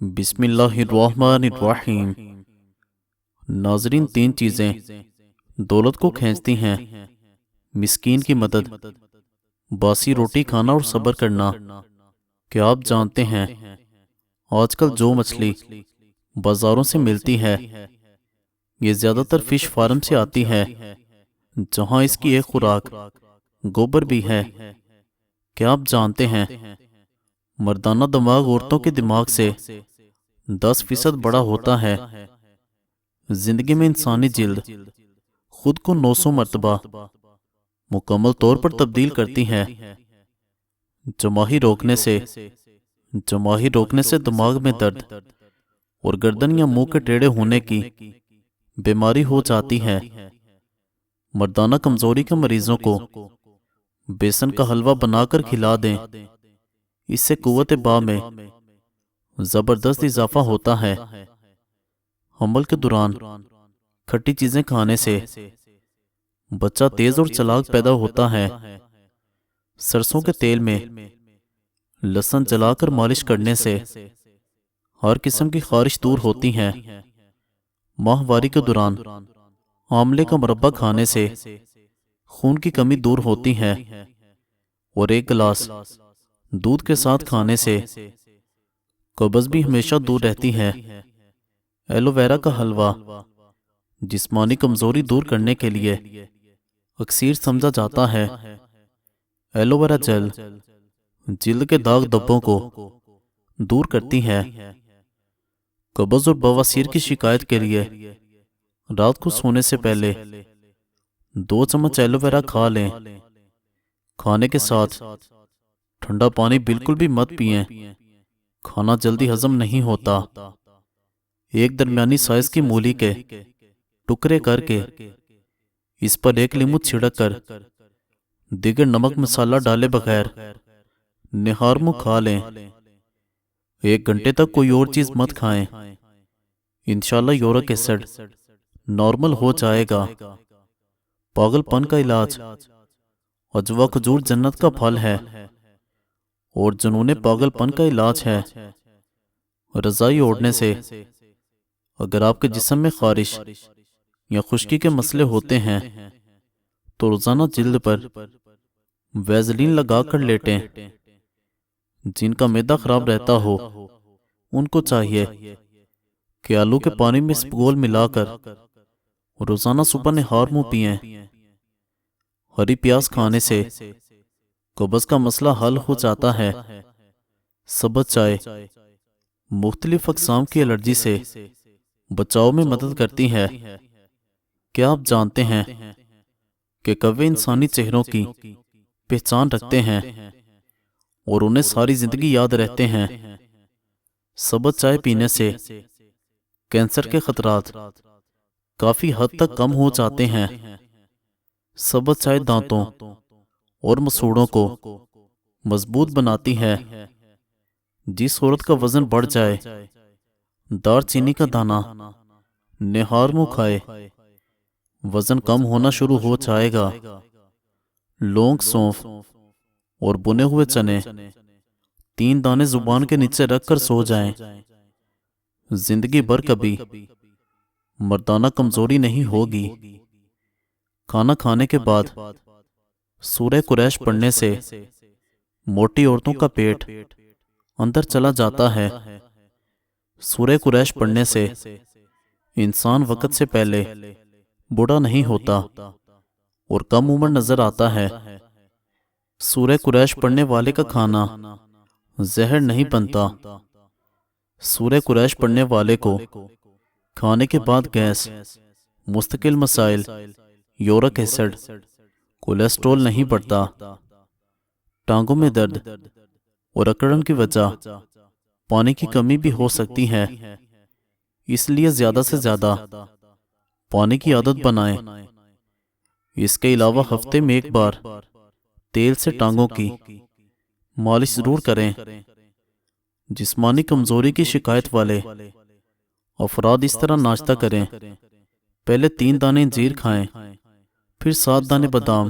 بسم اللہ الرحمن الرحیم۔ ناظرین، تین چیزیں دولت کو کھینچتی ہیں: مسکین کی مدد، باسی روٹی کھانا اور صبر کرنا۔ کیا آپ جانتے ہیں آج کل جو مچھلی بازاروں سے ملتی ہے یہ زیادہ تر فش فارم سے آتی ہے، جہاں اس کی ایک خوراک گوبر بھی ہے۔ کیا آپ جانتے ہیں مردانہ دماغ عورتوں کے دماغ سے 10% بڑا ہوتا ہے؟ زندگی میں انسانی جلد خود کو 900 مرتبہ مکمل طور پر تبدیل کرتی ہے۔ جماہی روکنے سے دماغ میں درد اور گردن یا منہ کے ٹیڑھے ہونے کی بیماری ہو جاتی ہے۔ مردانہ کمزوری کے مریضوں کو بیسن کا حلوہ بنا کر کھلا دیں، اس سے قوت باہ میں زبردست اضافہ ہوتا ہے۔ حمل کے دوران کھٹی چیزیں کھانے سے بچہ تیز اور چلاک پیدا ہوتا ہے۔ سرسوں کے تیل میں لہسن جلا کر مالش کرنے سے ہر قسم کی خارش دور ہوتی ہے۔ ماہواری کے دوران آملے کا مربع کھانے سے خون کی کمی دور ہوتی ہے، اور ایک گلاس دودھ کے ساتھ کھانے سے قبض بھی ہمیشہ دور رہتی ہے۔ ایلو ویرا کا حلوہ جسمانی کمزوری دور کرنے کے لیے اکثیر سمجھا جاتا ہے۔ ایلو ویرا جیل جلد کے داغ دھبوں کو دور کرتی ہے۔ قبض اور بواسیر کی شکایت کے لیے رات کو سونے سے پہلے 2 چمچ ایلو ویرا کھا لیں۔ کھانے کے ساتھ ٹھنڈا پانی بالکل بھی مت پئیں، کھانا جلدی ہضم نہیں ہوتا۔ ایک درمیانی سائز کی مولی کے ٹکڑے کر کے اس پر 1 لیمو چھڑک کر دیگر نمک مسالہ ڈالے بغیر نہار منہ کھا لیں۔ 1 گھنٹے تک کوئی اور چیز مت کھائیں، انشاءاللہ یورک ایسڈ نارمل ہو جائے گا۔ پاگل پن کا علاج: عجوا کھجور جنت کا پھل ہے، اور جنون پاگل پن کا علاج ہے رضائی اوڑھنے سے۔ اگر آپ کے جسم میں خارش یا خشکی کے مسئلے ہوتے ہیں تو روزانہ جلد پر ویزلین لگا کر لیٹیں۔ جن کا معدہ خراب رہتا ہو ان کو چاہیے کہ آلو کے پانی میں اسپغول ملا کر روزانہ صبح نہار منہ پئیں۔ ہری پیاز کھانے سے قبض کا مسئلہ حل ہو جاتا ہے۔ سبز چائے مختلف اقسام کی الرجی سے بچاؤ میں مدد کرتی ہے۔ کیا آپ جانتے ہیں کہ کوے انسانی چہروں کی پہچان رکھتے ہیں اور انہیں ساری زندگی یاد رہتے ہیں؟ سبز چائے پینے سے کینسر کے خطرات کافی حد تک کم ہو جاتے ہیں۔ سبز چائے دانتوں اور مسوڑوں کو مضبوط بناتی ہے۔ جس عورت کا وزن بڑھ جائے دار چینی کا دانہ نہار منہ کھائے، وزن کم ہونا شروع ہو جائے گا۔ لونگ، سونف اور بنے ہوئے چنے 3 دانے زبان کے نیچے رکھ کر سو جائیں۔ زندگی بھر کبھی مردانہ کمزوری نہیں ہوگی۔ کھانا کھانے کے بعد سورہ قریش پڑھنے سے موٹی عورتوں کا پیٹ اندر چلا جاتا ہے۔ سورہ قریش پڑھنے سے انسان وقت سے پہلے بوڑھا نہیں ہوتا اور کم عمر نظر آتا ہے۔ سورہ قریش پڑھنے والے کا کھانا زہر نہیں بنتا۔ سورہ قریش پڑھنے والے کو کھانے کے بعد گیس، مستقل مسائل، یورک ایسڈ، کولیسٹرول نہیں بڑھتا۔ ٹانگوں میں درد اور اکڑن کی وجہ پانی کی کمی بھی ہو سکتی ہے، اس لیے زیادہ سے زیادہ پانی کی عادت بنائیں۔ اس کے علاوہ ہفتے میں 1 بار تیل سے ٹانگوں کی مالش ضرور کریں۔ جسمانی کمزوری کی شکایت والے افراد اس طرح ناشتہ کریں: پہلے 3 دانے انجیر کھائیں، پھر 7 دانے بادام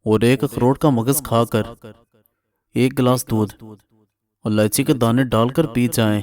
اور 1 اخروٹ کا مغز کھا کر 1 گلاس دودھ الائچی کے دانے ڈال کر پی جائیں۔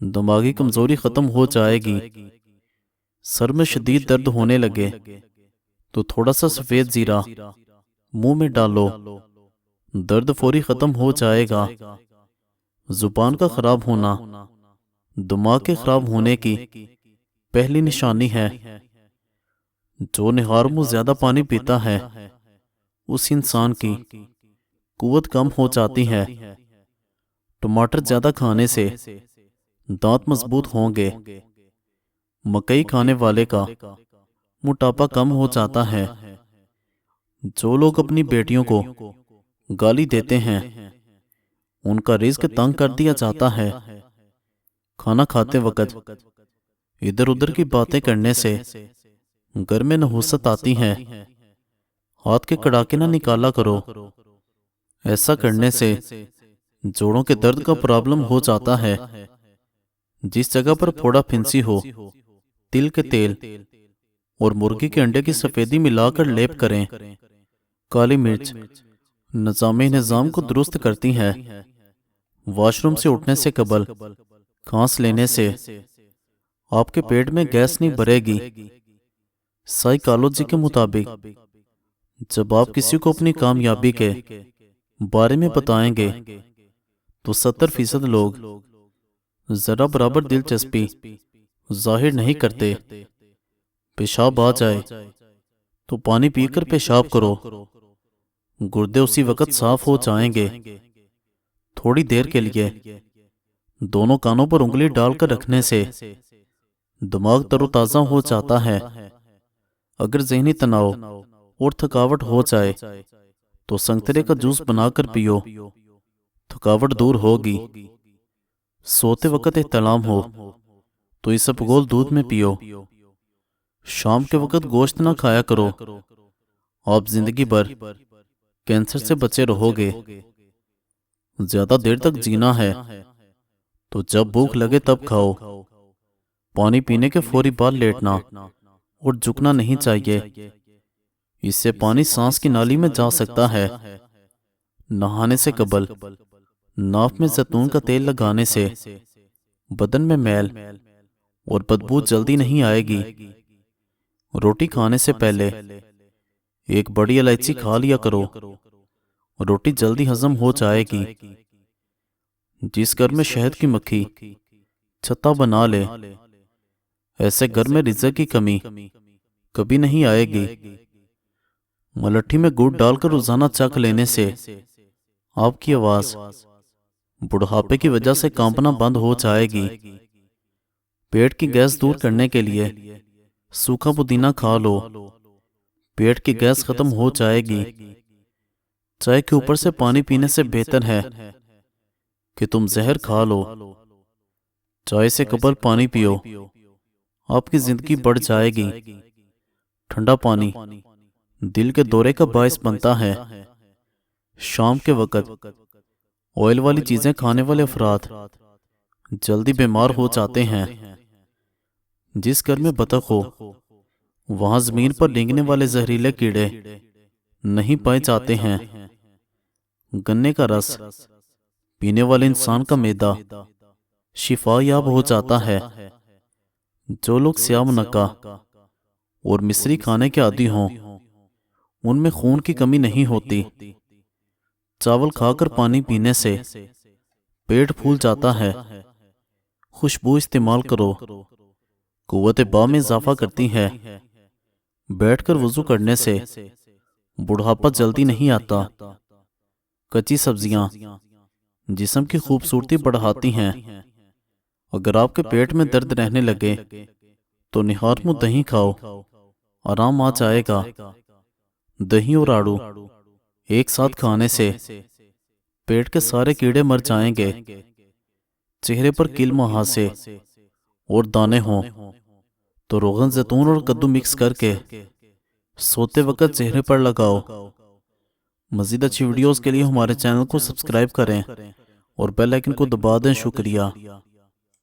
دماغی کمزوری ختم ہو جائے گی۔ سر میں شدید درد ہونے لگے تو تھوڑا سا سفید زیرہ منہ میں ڈالو، درد فوری ختم ہو جائے گا۔ زبان کا خراب ہونا دماغ کے خراب ہونے کی پہلی نشانی ہے۔ جو نہار منہ زیادہ پانی پیتا ہے اس انسان کی قوت کم ہو جاتی ہے۔ ٹماٹر زیادہ کھانے سے دانت مضبوط ہوں گے۔ مکئی کھانے والے کا موٹاپا کم ہو جاتا ہے۔ جو لوگ اپنی بیٹیوں کو گالی دیتے ہیں ان کا رزق تنگ کر دیا جاتا ہے۔ کھانا کھاتے وقت ادھر ادھر کی باتیں کرنے سے گھر میں نحوست آتی ہے۔ ہاتھ کے کڑاکے نہ نکالا کرو، ایسا کرنے سے جوڑوں کے درد کا پرابلم ہو جاتا ہے۔ جس جگہ پر پھوڑا پھنسی ہو تل کے تیل اور مرغی کے انڈے کی سفیدی ملا کر لیپ کریں۔ کالی مرچ نظام کو درست کرتی ہے۔ واش روم سے اٹھنے سے قبل کھانس لینے سے آپ کے پیٹ میں گیس نہیں بھرے گی۔ سائیکالوجی کے مطابق جب آپ کسی کو اپنی کامیابی کے بارے میں بتائیں گے تو 70% لوگ ذرا برابر دلچسپی ظاہر نہیں کرتے۔ پیشاب آ جائے تو پانی پی کر پیشاب کرو، گردے اسی وقت صاف ہو جائیں گے۔ تھوڑی دیر کے لیے دونوں کانوں پر انگلی ڈال کر رکھنے سے دماغ تر و تازہ ہو جاتا ہے۔ اگر ذہنی تناؤ اور تھکاوٹ ہو جائے تو سنگترے کا جوس بنا کر پیو، تھکاوٹ دور ہوگی۔ سوتے وقت احتلام ہو تو اسبگول دودھ میں پیو۔ شام کے وقت گوشت نہ کھایا کرو، آپ زندگی بھر کینسر سے بچے رہو گے۔ زیادہ دیر تک جینا ہے تو جب بھوک لگے تب کھاؤ۔ پانی پینے کے فوری بعد لیٹنا اور جھکنا نہیں چاہیے، اس سے پانی سانس کی نالی میں جا سکتا ہے۔ نہانے سے قبل ناف میں زیتون کا تیل لگانے سے بدن میں میل اور بدبو جلدی نہیں آئے گی۔ روٹی کھانے سے پہلے ایک بڑی الائچی کھا لیا کرو، روٹی جلدی ہضم ہو جائے گی۔ جس گھر میں شہد کی مکھی چھتا بنا لے ایسے گھر میں رزق کی کمی کبھی نہیں آئے گی۔ ملٹھی میں گڑ ڈال کر روزانہ چکھ لینے سے آپ کی آواز بڑھاپے کی وجہ سے کانپنا بند ہو جائے گی۔ پیٹ کی گیس دور کرنے کے لیے سوکھا پودینہ کھا لو، پیٹ کی گیس ختم ہو جائے گی۔ چائے کے اوپر سے پانی پینے سے بہتر ہے کہ تم زہر کھا لو۔ چائے سے قبل پانی پیو، آپ کی زندگی بڑھ جائے گی۔ ٹھنڈا پانی دل کے دورے کا باعث بنتا ہے۔ شام کے وقت آئل والی چیزیں کھانے والے افراد جلدی بیمار ہو جاتے ہیں۔ جس گھر میں بطخ ہو وہاں زمین پر رینگنے والے زہریلے کیڑے نہیں پائے جاتے ہیں۔ گنے کا رس پینے والے انسان کا معدہ شفا یاب ہو جاتا ہے۔ جو لوگ سیاہ منقع اور مصری کھانے کے عادی ہوں ان میں خون کی کمی نہیں ہوتی۔ چاول کھا کر پانی پینے سے پیٹ پھول جاتا ہے۔ خوشبو استعمال کرو، قوت باء میں اضافہ کرتی ہے۔ بیٹھ کر وضو کرنے سے بڑھاپا جلدی نہیں آتا۔ کچی سبزیاں جسم کی خوبصورتی بڑھاتی ہیں۔ اگر آپ کے پیٹ میں درد رہنے لگے تو نہار منہ دہی کھاؤ، آرام آ جائے گا۔ دہی اور آڑو ایک ساتھ کھانے سے پیٹ کے سارے کیڑے مر جائیں گے۔ چہرے پر کیل مہاسے اور دانے ہوں تو روغن زیتون اور کدو مکس کر کے سوتے وقت چہرے پر لگاؤ۔ مزید اچھی ویڈیوز کے لیے ہمارے چینل کو سبسکرائب کریں اور بیل آئیکن کو دبا دیں۔ شکریہ۔